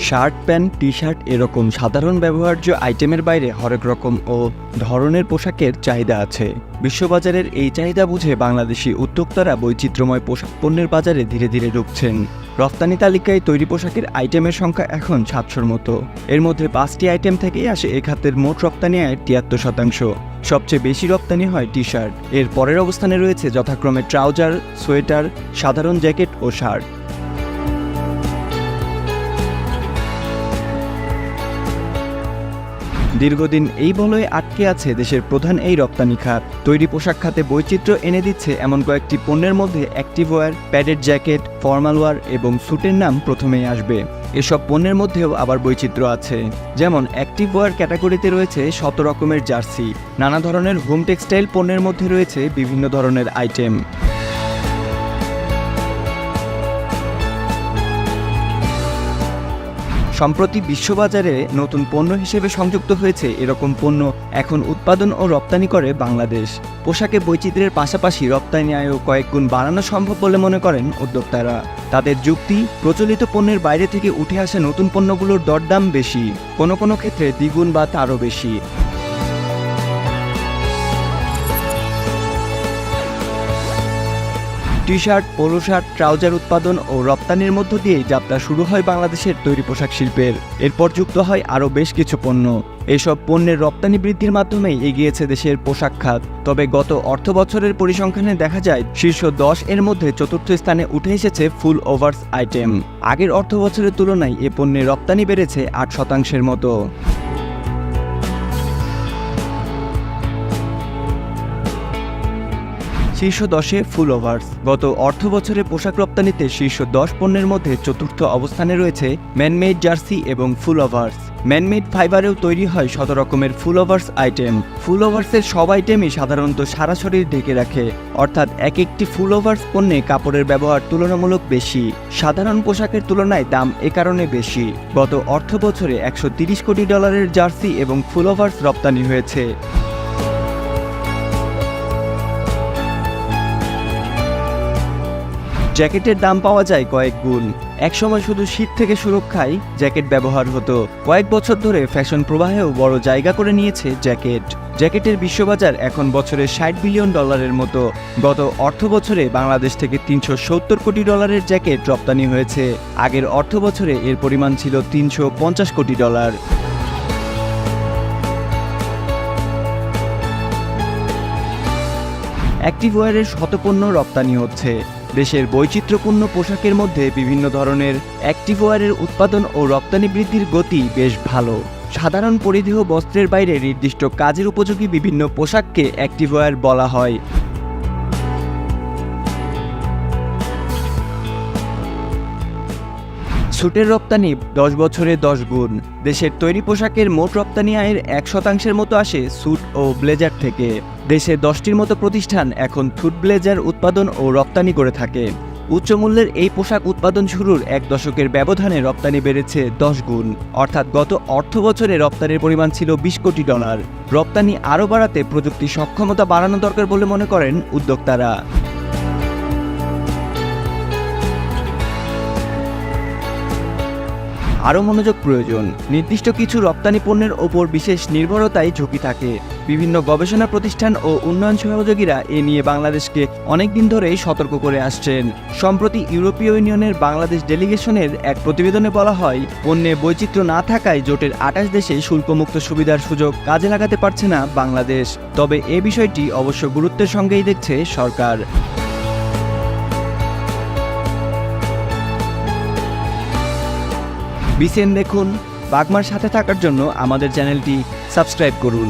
Shirt, pant, T shirt এরকম সাধারণ ব্যবহার্য আইটেমের বাইরে হরেক রকম ও ধরনের পোশাকের চাহিদা আছে। বিশ্ববাজারের এই চাহিদা বুঝে বাংলাদেশি উদ্যোক্তারা বৈচিত্র্যময় পোশাক পণ্যের বাজারে ধীরে ধীরে ঢুকছেন। রপ্তানি তালিকায় তৈরি পোশাকের আইটেমের সংখ্যা এখন ৭০০-র মতো। এর মধ্যে ৫টি আইটেম থেকেই আসে এ খাতের মোট রপ্তানি আয়ের ৭৩%। সবচেয়ে বেশি রপ্তানি হয় টি শার্ট। এর পরের অবস্থানে রয়েছে যথাক্রমে ট্রাউজার, সোয়েটার, সাধারণ জ্যাকেট ও শার্ট। দীর্ঘদিন এই বলয়ে আটকে আছে দেশের প্রধান এই রপ্তানি খাত। তৈরি পোশাক খাতে বৈচিত্র্য এনে দিচ্ছে এমন কয়েকটি পণ্যের মধ্যে অ্যাক্টিভওয়্যার, প্যাডেড জ্যাকেট, ফর্মাল ওয়্যার এবং স্যুটের নাম প্রথমেই আসবে। এসব পণ্যের মধ্যেও আবার বৈচিত্র্য আছে, যেমন অ্যাক্টিভওয়্যার ক্যাটাগরিতে রয়েছে ১০০ রকমের জার্সি। নানা ধরনের হোম টেক্সটাইল পণ্যের মধ্যে রয়েছে বিভিন্ন ধরনের আইটেম। সম্প্রতি বিশ্ববাজারে নতুন পণ্য হিসেবে সংযুক্ত হয়েছে এরকম পণ্য এখন উৎপাদন ও রপ্তানি করে বাংলাদেশ। পোশাকে বৈচিত্র্যের পাশাপাশি রপ্তানি আয়ও কয়েক গুণ বাড়ানো সম্ভব বলে মনে করেন উদ্যোক্তারা। তাদের যুক্তি, প্রচলিত পণ্যের বাইরে থেকে উঠে আসা নতুন পণ্যগুলোর দরদাম বেশি, কোনো কোনো ক্ষেত্রে দ্বিগুণ বা তারও বেশি। T shirt, polo shirt, trouser উৎপাদন ও রপ্তানির মধ্য দিয়েই যাত্রা শুরু হয় বাংলাদেশের তৈরি পোশাক শিল্পের। এরপর যুক্ত হয় আরও বেশ কিছু পণ্য। এসব পণ্যের রপ্তানি বৃদ্ধির মাধ্যমেই এগিয়েছে দেশের পোশাক খাত। তবে গত অর্থবছরের পরিসংখ্যানে দেখা যায় শীর্ষ ১০ এর মধ্যে চতুর্থ স্থানে উঠে এসেছে ফুল ওভার্স আইটেম। আগের অর্থবছরের তুলনায় এ পণ্যের রপ্তানি বেড়েছে ৮%-এর মতো। শীর্ষ ১০-এ ফুল ওভার্স। গত অর্থবছরে পোশাক রপ্তানিতে শীর্ষ ১০ পণ্যের মধ্যে চতুর্থ অবস্থানে রয়েছে ম্যানমেড জার্সি এবং ফুল ওভার্স। ম্যানমেড ফাইবারেও তৈরি হয় ১০০ রকমের ফুল ওভার্স আইটেম। ফুল ওভার্সের সব আইটেমই সাধারণত সারা শরীর ঢেকে রাখে, অর্থাৎ এক একটি ফুল ওভার্স পণ্যে কাপড়ের ব্যবহার তুলনামূলক বেশি। সাধারণ পোশাকের তুলনায় দাম এ কারণে বেশি। গত অর্থবছরে $১৩০ কোটি জার্সি এবং ফুল ওভার্স রপ্তানি হয়েছে। জ্যাকেটের দাম পাওয়া যায় কয়েক গুণ। একসময় শুধু শীত থেকে সুরক্ষায় জ্যাকেট ব্যবহার হতো। কয়েক বছর ধরে ফ্যাশন প্রবাহেও বড় জায়গা করে নিয়েছে জ্যাকেট। জ্যাকেটের বিশ্ববাজার এখন বছরে $৬০ বিলিয়ন মতো। গত অর্থবছরে বাংলাদেশ থেকে $৩৭০ কোটি জ্যাকেট রপ্তানি হয়েছে। আগের অর্থবছরে এর পরিমাণ ছিল $৩৫০ কোটি। অ্যাক্টিভওয়্যারের শতপণ্য রপ্তানি হচ্ছে। দেশের বৈচিত্র্যপূর্ণ পোশাকের মধ্যে বিভিন্ন ধরনের অ্যাক্টিভওয়্যারের উৎপাদন ও রপ্তানি বৃদ্ধির গতি বেশ ভালো। সাধারণ পরিধেয় বস্ত্রের বাইরে নির্দিষ্ট কাজের উপযোগী বিভিন্ন পোশাককে অ্যাক্টিভওয়্যার বলা হয়। স্যুটের রপ্তানি ১০ বছরে ১০ গুণ। দেশের তৈরি পোশাকের মোট রপ্তানি আয়ের ১% মতো আসে স্যুট ও ব্লেজার থেকে। দেশে ১০টির মতো প্রতিষ্ঠান এখন স্যুট ব্লেজার উৎপাদন ও রপ্তানি করে থাকে। উচ্চমূল্যের এই পোশাক উৎপাদন শুরুর ১ দশকের ব্যবধানে রপ্তানি বেড়েছে ১০ গুণ, অর্থাৎ গত অর্থবছরে রপ্তানির পরিমাণ ছিল $২০ কোটি। রপ্তানি আরও বাড়াতে প্রযুক্তি সক্ষমতা বাড়ানো দরকার বলে মনে করেন উদ্যোক্তারা। আরও মনোযোগ প্রয়োজন। নির্দিষ্ট কিছু রপ্তানি পণ্যের ওপর বিশেষ নির্ভরতায় ঝুঁকি থাকে। বিভিন্ন গবেষণা প্রতিষ্ঠান ও উন্নয়ন সহযোগীরা এ নিয়ে বাংলাদেশকে অনেকদিন ধরেই সতর্ক করে আসছেন। সম্প্রতি ইউরোপীয় ইউনিয়নের বাংলাদেশ ডেলিগেশনের এক প্রতিবেদনে বলা হয়, পণ্যে বৈচিত্র্য না থাকায় জোটের ২৮ দেশে শুল্কমুক্ত সুবিধার সুযোগ কাজে লাগাতে পারছে না বাংলাদেশ। তবে এ বিষয়টি অবশ্য গুরুত্বের সঙ্গেই দেখছে সরকার। বিসিএন দেখুন। বাগমার সাথে থাকার জন্য আমাদের চ্যানেলটি সাবস্ক্রাইব করুন।